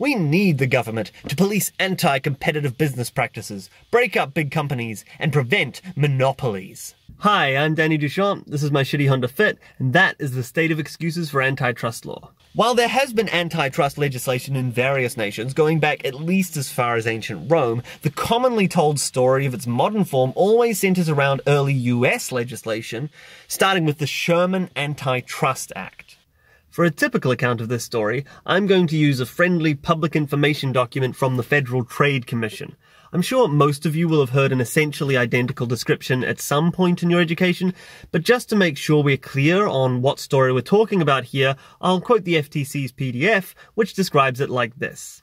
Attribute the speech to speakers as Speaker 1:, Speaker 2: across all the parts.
Speaker 1: We need the government to police anti-competitive business practices, break up big companies, and prevent monopolies. Hi, I'm Danny Duchamp, this is my shitty Honda Fit, and that is the state of excuses for antitrust law. While there has been antitrust legislation in various nations, going back at least as far as ancient Rome, the commonly told story of its modern form always centers around early US legislation, starting with the Sherman Antitrust Act. For a typical account of this story, I'm going to use a friendly public information document from the Federal Trade Commission. I'm sure most of you will have heard an essentially identical description at some point in your education, but just to make sure we're clear on what story we're talking about here, I'll quote the FTC's PDF, which describes it like this.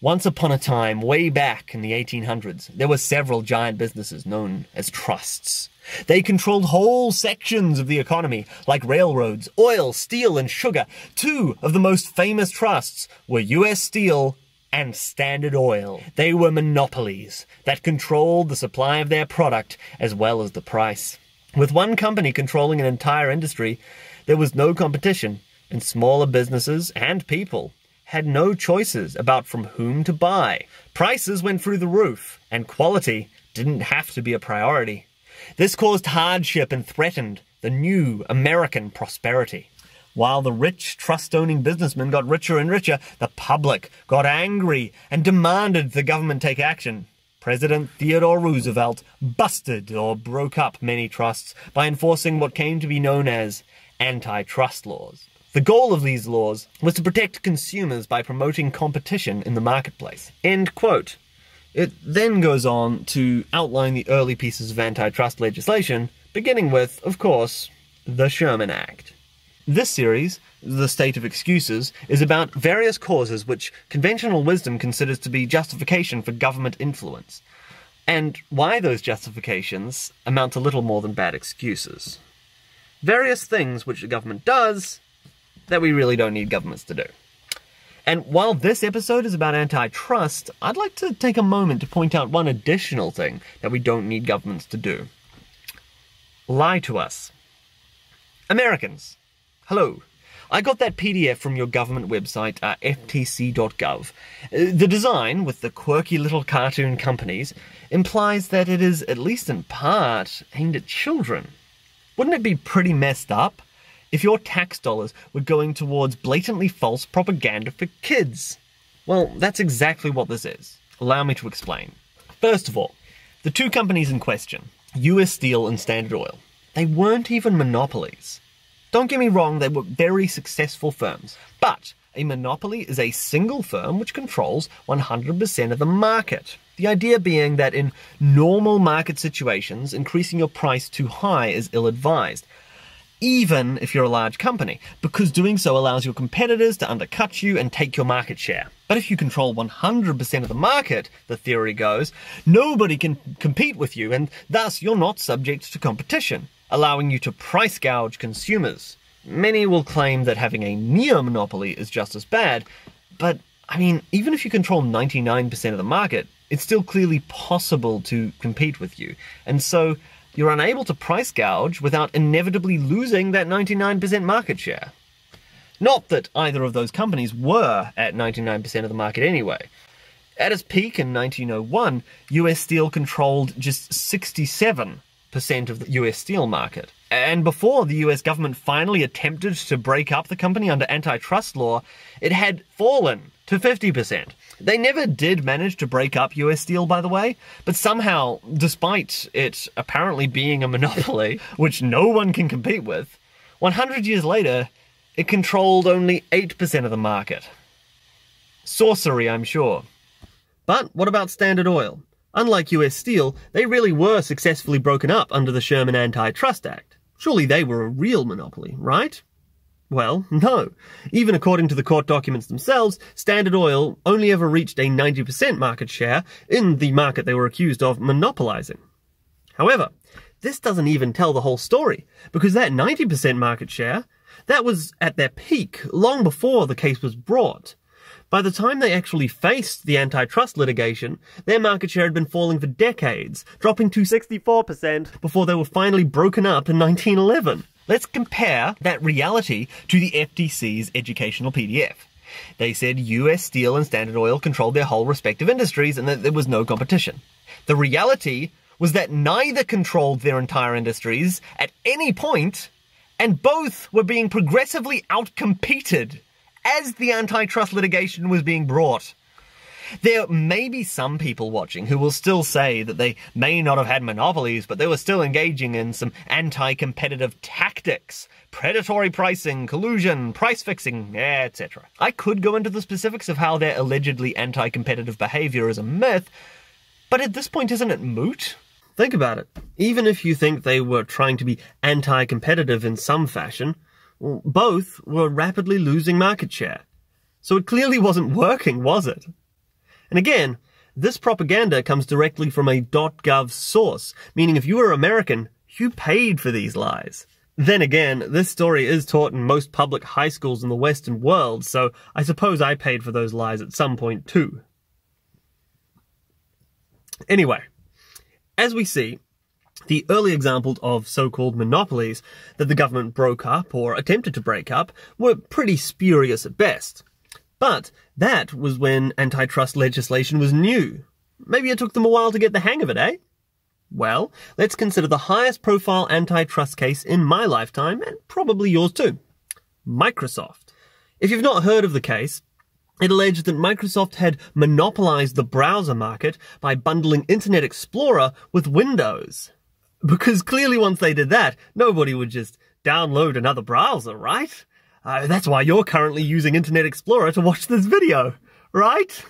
Speaker 1: Once upon a time, way back in the 1800s, there were several giant businesses known as trusts. They controlled whole sections of the economy, like railroads, oil, steel, and sugar. Two of the most famous trusts were US Steel and Standard Oil. They were monopolies that controlled the supply of their product as well as the price. With one company controlling an entire industry, there was no competition, and smaller businesses and people had no choices about from whom to buy. Prices went through the roof, and quality didn't have to be a priority. This caused hardship and threatened the new American prosperity. While the rich, trust-owning businessmen got richer and richer, the public got angry and demanded the government take action. President Theodore Roosevelt busted or broke up many trusts by enforcing what came to be known as antitrust laws. The goal of these laws was to protect consumers by promoting competition in the marketplace. End quote. It then goes on to outline the early pieces of antitrust legislation, beginning with, of course, the Sherman Act. This series, The State of Excuses, is about various causes which conventional wisdom considers to be justification for government influence, and why those justifications amount to little more than bad excuses. Various things which the government does that we really don't need governments to do. And while this episode is about antitrust, I'd like to take a moment to point out one additional thing that we don't need governments to do. Lie to us. Americans. Hello. I got that PDF from your government website, ftc.gov. The design, with the quirky little cartoon companies, implies that it is, at least in part, aimed at children. Wouldn't it be pretty messed up if your tax dollars were going towards blatantly false propaganda for kids? Well, that's exactly what this is. Allow me to explain. First of all, the two companies in question, US Steel and Standard Oil, they weren't even monopolies. Don't get me wrong, they were very successful firms. But a monopoly is a single firm which controls 100% of the market. The idea being that in normal market situations, increasing your price too high is ill-advised, even if you're a large company, because doing so allows your competitors to undercut you and take your market share. But if you control 100% of the market, the theory goes, nobody can compete with you, and thus you're not subject to competition, allowing you to price gouge consumers. Many will claim that having a neo-monopoly is just as bad, but, I mean, even if you control 99% of the market, it's still clearly possible to compete with you, and so you're unable to price gouge without inevitably losing that 99% market share. Not that either of those companies were at 99% of the market anyway. At its peak in 1901, US Steel controlled just 67% of the US steel market. And before the US government finally attempted to break up the company under antitrust law, it had fallen to 50%. They never did manage to break up US Steel, by the way, but somehow, despite it apparently being a monopoly, which no one can compete with, 100 years later, it controlled only 8% of the market. Sorcery, I'm sure. But what about Standard Oil? Unlike US Steel, they really were successfully broken up under the Sherman Antitrust Act. Surely they were a real monopoly, right? Well, no. Even according to the court documents themselves, Standard Oil only ever reached a 90% market share in the market they were accused of monopolizing. However, this doesn't even tell the whole story, because that 90% market share, that was at their peak long before the case was brought. By the time they actually faced the antitrust litigation, their market share had been falling for decades, dropping to 64% before they were finally broken up in 1911. Let's compare that reality to the FTC's educational PDF. They said US Steel and Standard Oil controlled their whole respective industries and that there was no competition. The reality was that neither controlled their entire industries at any point, and both were being progressively outcompeted as the antitrust litigation was being brought. There may be some people watching who will still say that they may not have had monopolies, but they were still engaging in some anti-competitive tactics, predatory pricing, collusion, price fixing, etc. I could go into the specifics of how their allegedly anti-competitive behavior is a myth, but at this point isn't it moot? Think about it. Even if you think they were trying to be anti-competitive in some fashion, both were rapidly losing market share. So it clearly wasn't working, was it? And again, this propaganda comes directly from a .gov source, meaning if you were American, you paid for these lies. Then again, this story is taught in most public high schools in the Western world, so I suppose I paid for those lies at some point too. Anyway, as we see, the early examples of so-called monopolies that the government broke up or attempted to break up were pretty spurious at best. But that was when antitrust legislation was new. Maybe it took them a while to get the hang of it, eh? Well, let's consider the highest profile antitrust case in my lifetime, and probably yours too. Microsoft. If you've not heard of the case, it alleged that Microsoft had monopolized the browser market by bundling Internet Explorer with Windows. Because clearly once they did that, nobody would just download another browser, right? That's why you're currently using Internet Explorer to watch this video, right?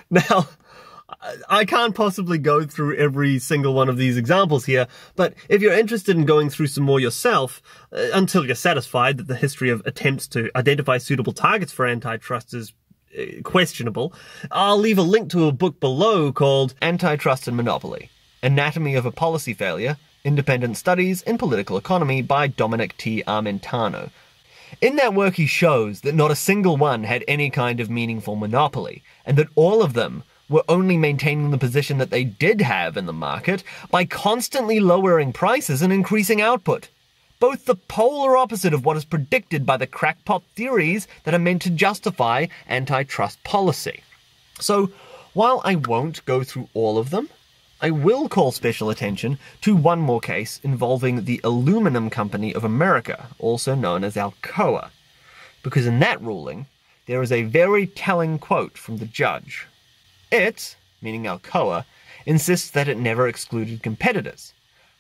Speaker 1: Now, I can't possibly go through every single one of these examples here, but if you're interested in going through some more yourself, until you're satisfied that the history of attempts to identify suitable targets for antitrust is questionable, I'll leave a link to a book below called Antitrust and Monopoly: Anatomy of a Policy Failure, Independent Studies in Political Economy by Dominic T. Armentano. In that work he shows that not a single one had any kind of meaningful monopoly, and that all of them were only maintaining the position that they did have in the market by constantly lowering prices and increasing output. Both the polar opposite of what is predicted by the crackpot theories that are meant to justify antitrust policy. So, while I won't go through all of them, I will call special attention to one more case involving the Aluminum Company of America, also known as Alcoa, because in that ruling, there is a very telling quote from the judge. It, meaning Alcoa, insists that it never excluded competitors.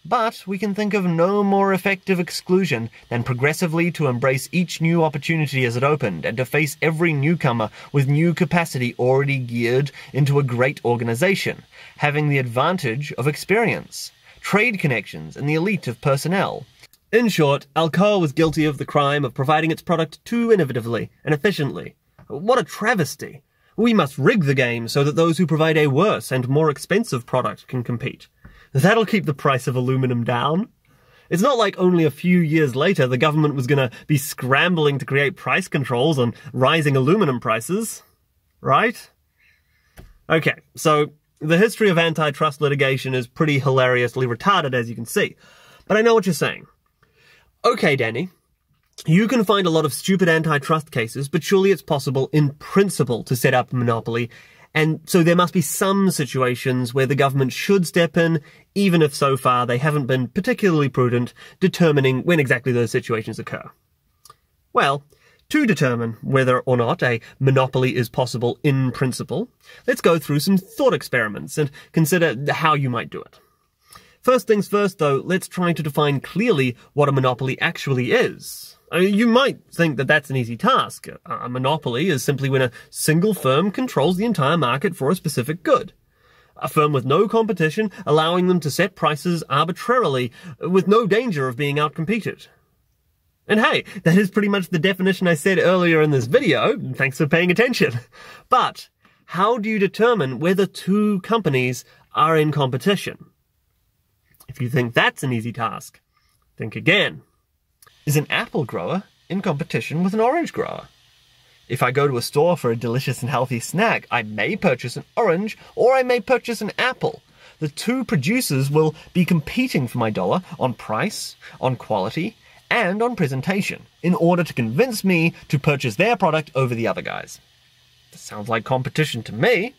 Speaker 1: But we can think of no more effective exclusion than progressively to embrace each new opportunity as it opened and to face every newcomer with new capacity already geared into a great organization, having the advantage of experience, trade connections, and the elite of personnel. In short, Alcoa was guilty of the crime of providing its product too innovatively and efficiently. What a travesty! We must rig the game so that those who provide a worse and more expensive product can compete. That'll keep the price of aluminum down. It's not like only a few years later the government was going to be scrambling to create price controls on rising aluminum prices, right? Okay, so the history of antitrust litigation is pretty hilariously retarded, as you can see. But I know what you're saying. Okay, Danny, you can find a lot of stupid antitrust cases, but surely it's possible in principle to set up a monopoly. And so there must be some situations where the government should step in, even if so far they haven't been particularly prudent determining when exactly those situations occur. Well, to determine whether or not a monopoly is possible in principle, let's go through some thought experiments and consider how you might do it. First things first, though, let's try to define clearly what a monopoly actually is. You might think that that's an easy task. A monopoly is simply when a single firm controls the entire market for a specific good. A firm with no competition, allowing them to set prices arbitrarily, with no danger of being outcompeted. And hey, that is pretty much the definition I said earlier in this video. Thanks for paying attention. But how do you determine whether two companies are in competition? If you think that's an easy task, think again. Is an apple grower in competition with an orange grower? If I go to a store for a delicious and healthy snack, I may purchase an orange or I may purchase an apple. The two producers will be competing for my dollar on price, on quality, and on presentation in order to convince me to purchase their product over the other guys. This sounds like competition to me.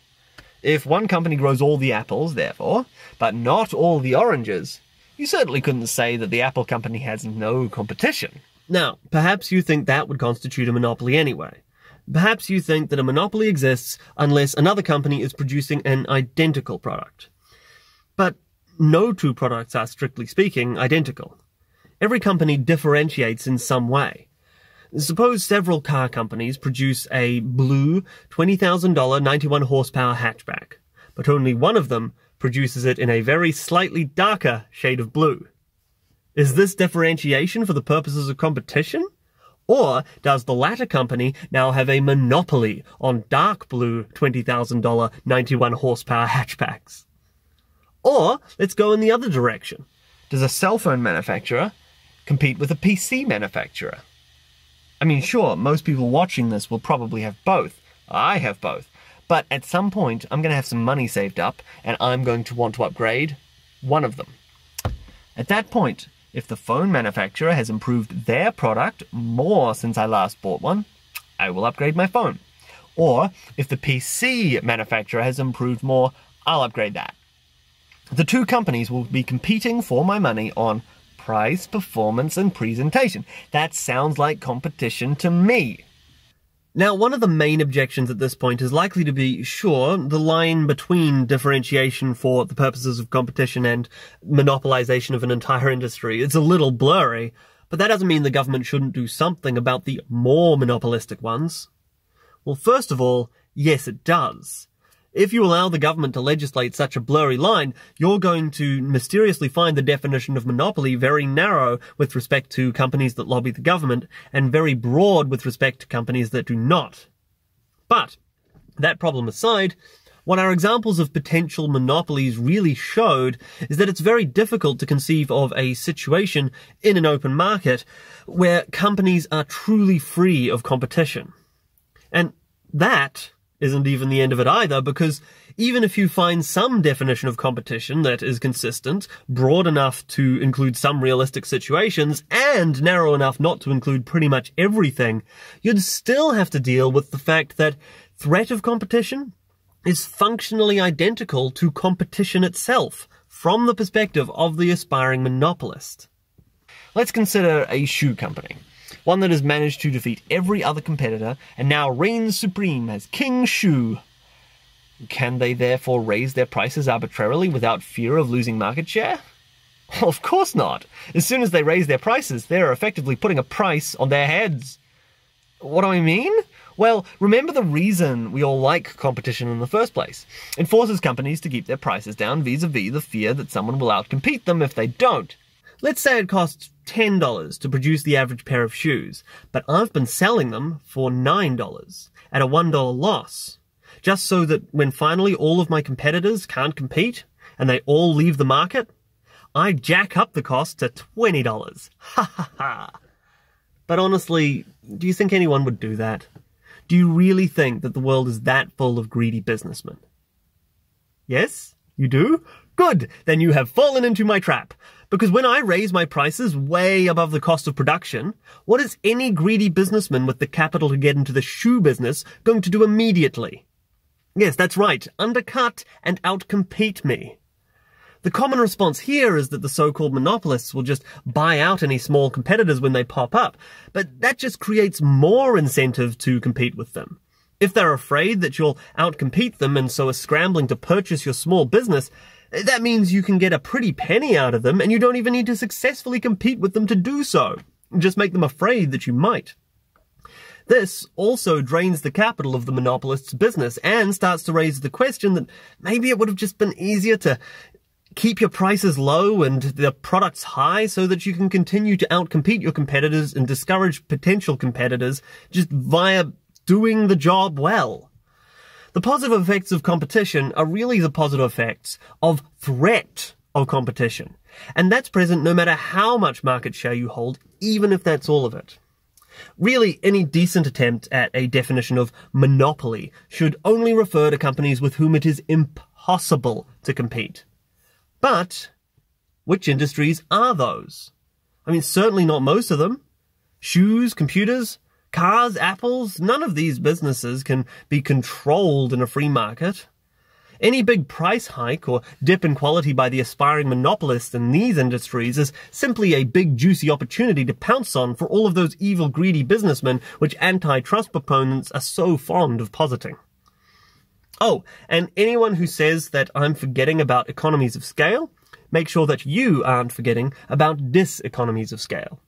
Speaker 1: If one company grows all the apples, therefore, but not all the oranges, you certainly couldn't say that the apple company has no competition. Now, perhaps you think that would constitute a monopoly anyway. Perhaps you think that a monopoly exists unless another company is producing an identical product. But no two products are, strictly speaking, identical. Every company differentiates in some way. Suppose several car companies produce a blue $20,000 91 horsepower hatchback, but only one of them produces it in a very slightly darker shade of blue. Is this differentiation for the purposes of competition? Or does the latter company now have a monopoly on dark blue $20,000 91 horsepower hatchbacks? Or let's go in the other direction. Does a cell phone manufacturer compete with a PC manufacturer? I mean, sure, most people watching this will probably have both. I have both. But at some point, I'm going to have some money saved up, and I'm going to want to upgrade one of them. At that point, if the phone manufacturer has improved their product more since I last bought one, I will upgrade my phone. Or if the PC manufacturer has improved more, I'll upgrade that. The two companies will be competing for my money on price, performance, and presentation. That sounds like competition to me. Now, one of the main objections at this point is likely to be, sure, the line between differentiation for the purposes of competition and monopolization of an entire industry. It's a little blurry, but that doesn't mean the government shouldn't do something about the more monopolistic ones. Well, first of all, yes, it does. If you allow the government to legislate such a blurry line, you're going to mysteriously find the definition of monopoly very narrow with respect to companies that lobby the government, and very broad with respect to companies that do not. But, that problem aside, what our examples of potential monopolies really showed is that it's very difficult to conceive of a situation in an open market where companies are truly free of competition. And that isn't even the end of it either, because even if you find some definition of competition that is consistent, broad enough to include some realistic situations, and narrow enough not to include pretty much everything, you'd still have to deal with the fact that threat of competition is functionally identical to competition itself, from the perspective of the aspiring monopolist. Let's consider a shoe company. One that has managed to defeat every other competitor and now reigns supreme as King Shoe. Can they therefore raise their prices arbitrarily without fear of losing market share? Of course not. As soon as they raise their prices, they're effectively putting a price on their heads. What do I mean? Well, remember the reason we all like competition in the first place. It forces companies to keep their prices down vis-a-vis the fear that someone will outcompete them if they don't. Let's say it costs $10 to produce the average pair of shoes, but I've been selling them for $9 at a $1 loss, just so that when finally all of my competitors can't compete and they all leave the market, I jack up the cost to $20. Ha ha ha. But honestly, do you think anyone would do that? Do you really think that the world is that full of greedy businessmen? Yes? You do? Good! Then you have fallen into my trap. Because when I raise my prices way above the cost of production, what is any greedy businessman with the capital to get into the shoe business going to do immediately? Yes, that's right, undercut and outcompete me. The common response here is that the so-called monopolists will just buy out any small competitors when they pop up, but that just creates more incentive to compete with them. If they're afraid that you'll outcompete them and so are scrambling to purchase your small business, that means you can get a pretty penny out of them and you don't even need to successfully compete with them to do so. Just make them afraid that you might. This also drains the capital of the monopolist's business and starts to raise the question that maybe it would have just been easier to keep your prices low and the products high so that you can continue to outcompete your competitors and discourage potential competitors just via doing the job well. The positive effects of competition are really the positive effects of threat of competition. And that's present no matter how much market share you hold, even if that's all of it. Really, any decent attempt at a definition of monopoly should only refer to companies with whom it is impossible to compete. But which industries are those? I mean, certainly not most of them. Shoes, computers, cars, apples, none of these businesses can be controlled in a free market. Any big price hike or dip in quality by the aspiring monopolists in these industries is simply a big juicy opportunity to pounce on for all of those evil greedy businessmen which antitrust proponents are so fond of positing. Oh, and anyone who says that I'm forgetting about economies of scale, make sure that you aren't forgetting about diseconomies of scale.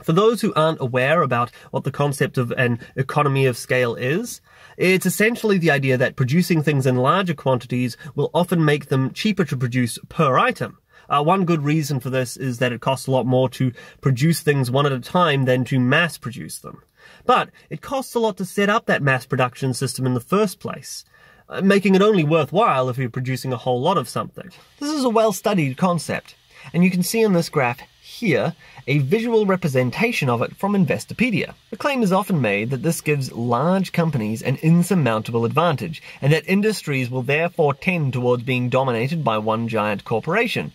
Speaker 1: For those who aren't aware about what the concept of an economy of scale is, it's essentially the idea that producing things in larger quantities will often make them cheaper to produce per item. One good reason for this is that it costs a lot more to produce things one at a time than to mass produce them. But it costs a lot to set up that mass production system in the first place, making it only worthwhile if you're producing a whole lot of something. This is a well-studied concept, and you can see in this graph here a visual representation of it from Investopedia. The claim is often made that this gives large companies an insurmountable advantage, and that industries will therefore tend towards being dominated by one giant corporation.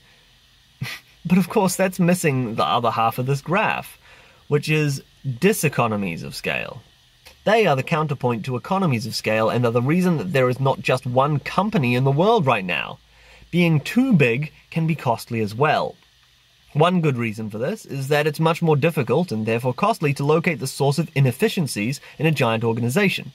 Speaker 1: But of course that's missing the other half of this graph, which is diseconomies of scale. They are the counterpoint to economies of scale and are the reason that there is not just one company in the world right now. Being too big can be costly as well. One good reason for this is that it's much more difficult and therefore costly to locate the source of inefficiencies in a giant organization.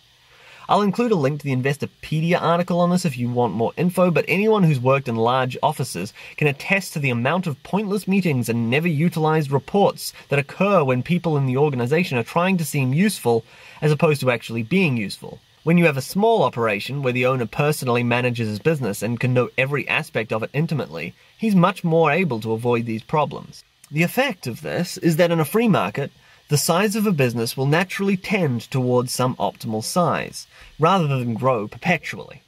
Speaker 1: I'll include a link to the Investopedia article on this if you want more info, but anyone who's worked in large offices can attest to the amount of pointless meetings and never utilized reports that occur when people in the organization are trying to seem useful as opposed to actually being useful. When you have a small operation where the owner personally manages his business and can know every aspect of it intimately, he's much more able to avoid these problems. The effect of this is that in a free market, the size of a business will naturally tend towards some optimal size, rather than grow perpetually.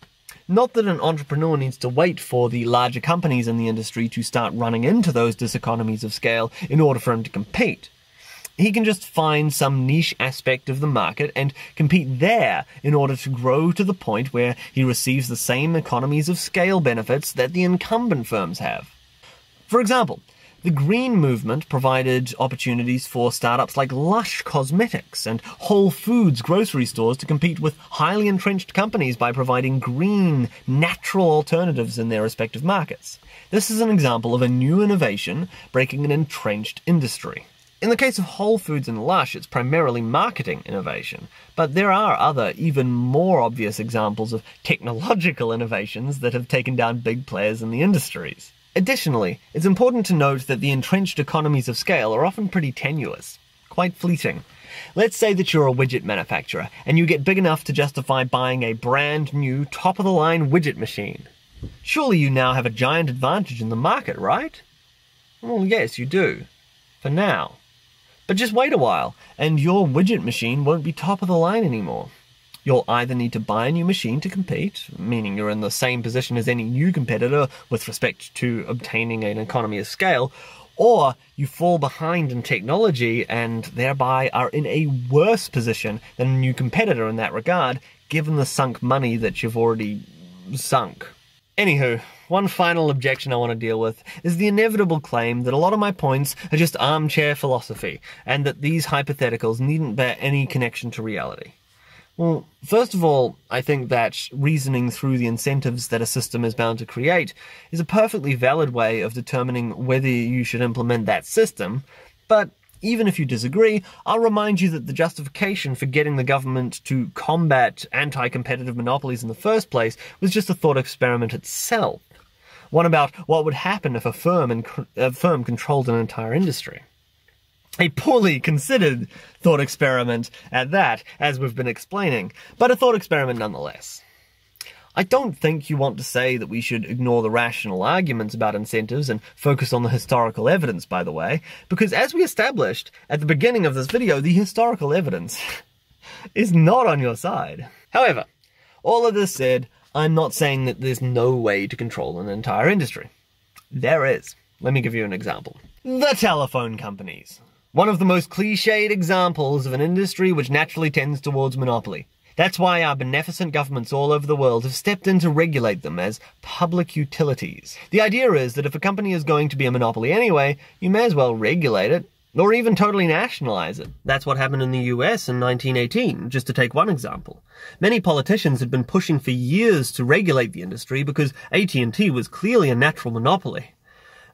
Speaker 1: Not that an entrepreneur needs to wait for the larger companies in the industry to start running into those diseconomies of scale in order for him to compete. He can just find some niche aspect of the market and compete there in order to grow to the point where he receives the same economies of scale benefits that the incumbent firms have. For example, the green movement provided opportunities for startups like Lush Cosmetics and Whole Foods grocery stores to compete with highly entrenched companies by providing green, natural alternatives in their respective markets. This is an example of a new innovation breaking an entrenched industry. In the case of Whole Foods and Lush, it's primarily marketing innovation, but there are other, even more obvious examples of technological innovations that have taken down big players in the industries. Additionally, it's important to note that the entrenched economies of scale are often pretty tenuous, quite fleeting. Let's say that you're a widget manufacturer, and you get big enough to justify buying a brand new, top-of-the-line widget machine. Surely you now have a giant advantage in the market, right? Well, yes, you do. For now. But just wait a while, and your widget machine won't be top of the line anymore. You'll either need to buy a new machine to compete, meaning you're in the same position as any new competitor with respect to obtaining an economy of scale, or you fall behind in technology and thereby are in a worse position than a new competitor in that regard, given the sunk money that you've already sunk. Anywho, one final objection I want to deal with is the inevitable claim that a lot of my points are just armchair philosophy, and that these hypotheticals needn't bear any connection to reality. Well, first of all, I think that reasoning through the incentives that a system is bound to create is a perfectly valid way of determining whether you should implement that system, but even if you disagree, I'll remind you that the justification for getting the government to combat anti-competitive monopolies in the first place was just a thought experiment itself. One about what would happen if a firm controlled an entire industry. A poorly considered thought experiment at that, as we've been explaining, but a thought experiment nonetheless. I don't think you want to say that we should ignore the rational arguments about incentives and focus on the historical evidence, by the way, because as we established at the beginning of this video, the historical evidence is not on your side. However, all of this said, I'm not saying that there's no way to control an entire industry. There is. Let me give you an example. The telephone companies. One of the most cliched examples of an industry which naturally tends towards monopoly. That's why our beneficent governments all over the world have stepped in to regulate them as public utilities. The idea is that if a company is going to be a monopoly anyway, you may as well regulate it, or even totally nationalize it. That's what happened in the US in 1918, just to take one example. Many politicians had been pushing for years to regulate the industry because AT&T was clearly a natural monopoly.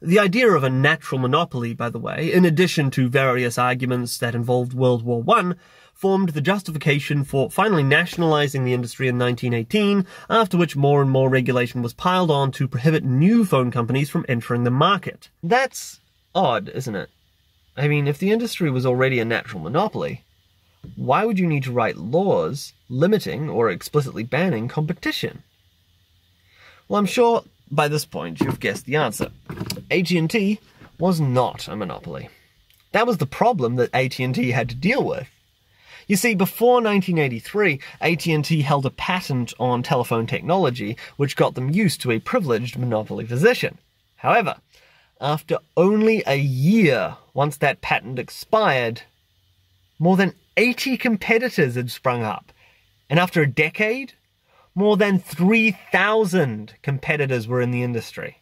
Speaker 1: The idea of a natural monopoly, by the way, in addition to various arguments that involved World War I, formed the justification for finally nationalizing the industry in 1918, after which more and more regulation was piled on to prohibit new phone companies from entering the market. That's odd, isn't it? I mean, if the industry was already a natural monopoly, why would you need to write laws limiting or explicitly banning competition? Well, I'm sure by this point you've guessed the answer. AT&T was not a monopoly. That was the problem that AT&T had to deal with. You see, before 1983, AT&T held a patent on telephone technology which got them used to a privileged monopoly position. However, after only a year once that patent expired, more than 80 competitors had sprung up. And after a decade, more than 3,000 competitors were in the industry.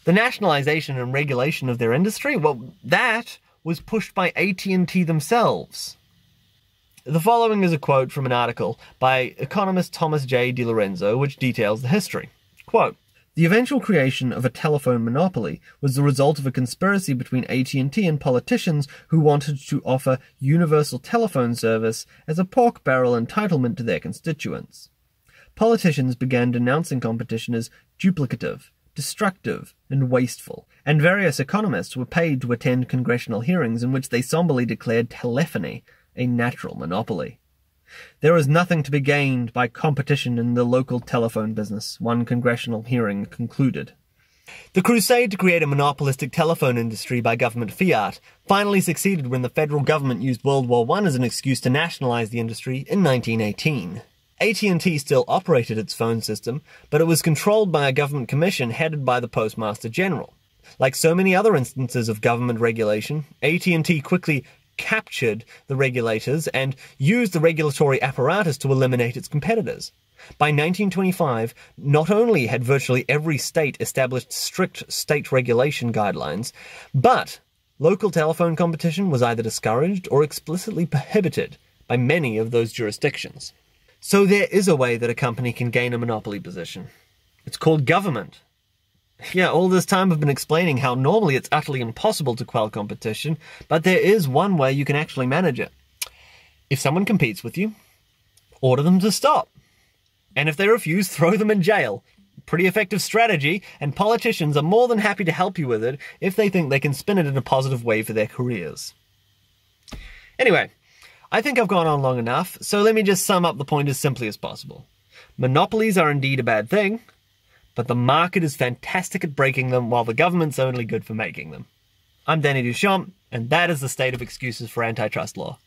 Speaker 1: The nationalization and regulation of their industry, well, that was pushed by AT&T themselves. The following is a quote from an article by economist Thomas J. DiLorenzo, which details the history. Quote, "The eventual creation of a telephone monopoly was the result of a conspiracy between AT&T and politicians who wanted to offer universal telephone service as a pork barrel entitlement to their constituents. Politicians began denouncing competition as duplicative, destructive, and wasteful, and various economists were paid to attend congressional hearings in which they somberly declared telephony a natural monopoly. There is nothing to be gained by competition in the local telephone business," one congressional hearing concluded. The crusade to create a monopolistic telephone industry by government fiat finally succeeded when the federal government used World War I as an excuse to nationalize the industry in 1918. AT&T still operated its phone system, but it was controlled by a government commission headed by the Postmaster General. Like so many other instances of government regulation, AT&T quickly captured the regulators and used the regulatory apparatus to eliminate its competitors. By 1925, not only had virtually every state established strict state regulation guidelines, but local telephone competition was either discouraged or explicitly prohibited by many of those jurisdictions. So there is a way that a company can gain a monopoly position. It's called government. Yeah, all this time I've been explaining how normally it's utterly impossible to quell competition, but there is one way you can actually manage it. If someone competes with you, order them to stop. And if they refuse, throw them in jail. Pretty effective strategy, and politicians are more than happy to help you with it if they think they can spin it in a positive way for their careers. Anyway, I think I've gone on long enough, so let me just sum up the point as simply as possible. Monopolies are indeed a bad thing, but the market is fantastic at breaking them while the government's only good for making them. I'm Danny Duchamp, and that is the state of excuses for antitrust law.